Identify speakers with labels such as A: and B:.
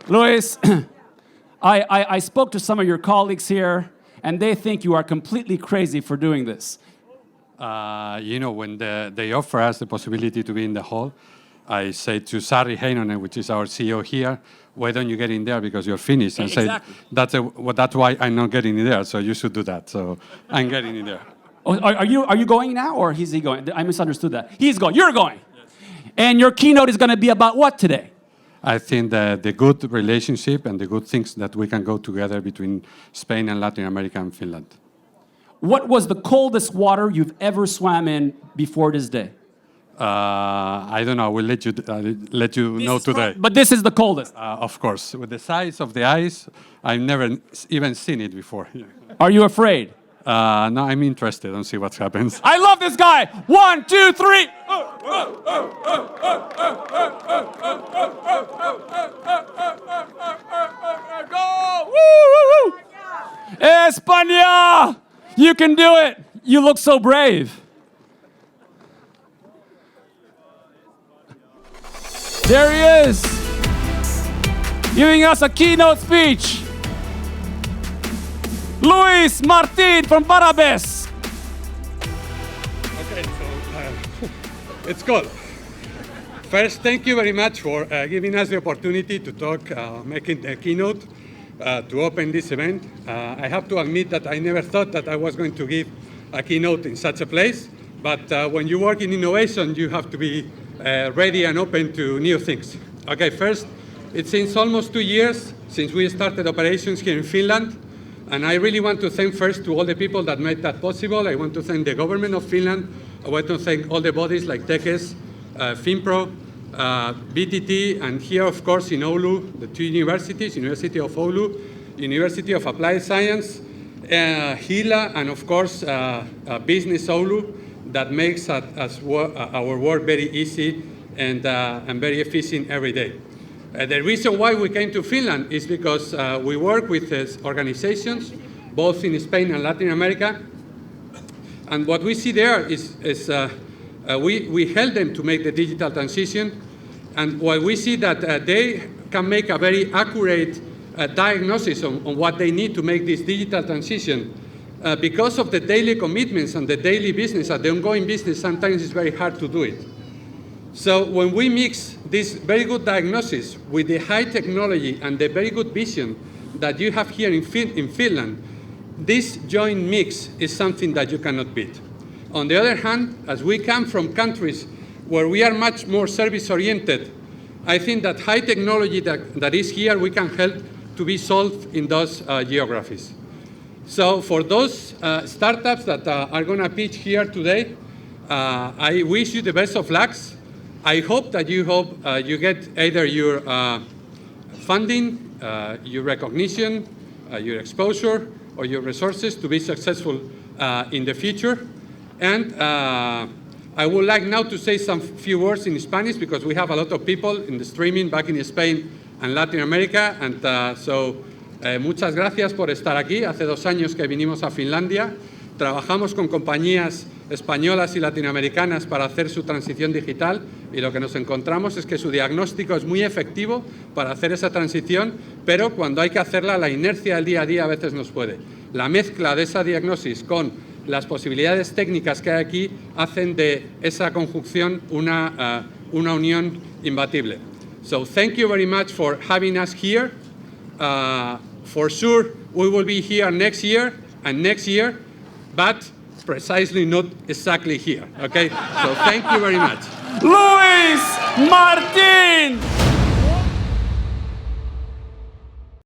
A: Luis, I spoke to some of your colleagues here, and they think you are completely crazy for doing this.
B: When they offer us the possibility to be in the hall, I say to Sari Heinonen, which is our CEO here, why don't you get in there because you're finished? And
A: Exactly.
B: say, that's why I'm not getting in there, so you should do that. So I'm getting in there.
A: Oh, are you going now, or is he going? I misunderstood that. He's going. You're going. Yes. And your keynote is going to be about what today?
B: I think that the good relationship and the good things that we can go together between Spain and Latin America and Finland.
A: What was the coldest water you've ever swam in before this day?
B: I don't know. We'll let you know today.
A: But this is the coldest.
B: Of course. With the size of the ice, I've never even seen it before.
A: Are you afraid?
B: No, I'm interested and see what happens.
A: I love this guy. 1, 2, 3. Go! Woo! España! You can do it. You look so brave. There he is, giving us a keynote speech. Luis Martin from Barrabes.
C: Okay, so it's good. First, thank you very much for giving us the opportunity to talk, making a keynote to open this event. I have to admit that I never thought that I was going to give a keynote in such a place, but when you work in innovation, you have to be ready and open to new things. Okay, first, it seems almost 2 years since we started operations here in Finland. And I really want to thank first to all the people that made that possible. I want to thank the government of Finland. I want to thank all the bodies like TEKES, FinPro, BTT, and here, of course, in Oulu, the 2 universities, University of Oulu, University of Applied Science, HILA, and of course, Business Oulu, that makes our work very easy and very efficient every day. The reason why we came to Finland is because we work with organizations, both in Spain and Latin America. And what we see there is we help them to make the digital transition. And what we see that they can make a very accurate diagnosis on what they need to make this digital transition. Because of the daily commitments and the daily business, and the ongoing business, sometimes it's very hard to do it. So when we mix this very good diagnosis with the high technology and the very good vision that you have here in Finland, this joint mix is something that you cannot beat. On the other hand, as we come from countries where we are much more service-oriented, I think that high technology that is here, we can help to be solved in those geographies. So for those startups that are going to pitch here today, I wish you the best of luck. I hope that you get either your funding, your recognition, your exposure, or your resources to be successful in the future. And I would like now to say some few words in Spanish because we have a lot of people in the streaming back in Spain and Latin America. And muchas gracias por estar aquí. Hace 2 años que vinimos a Finlandia. Trabajamos con compañías españolas y latinoamericanas para hacer su transición digital y lo que nos encontramos es que su diagnóstico es muy efectivo para hacer esa transición, pero cuando hay que hacerla, la inercia del día a día a veces nos puede. La mezcla de esa diagnosis con las posibilidades técnicas que hay aquí hacen de esa conjunción una unión imbatible. So thank you very much for having us here. For sure, we will be here next year and next year, but precisely not exactly here, okay? So thank you very much.
A: Luis Martin!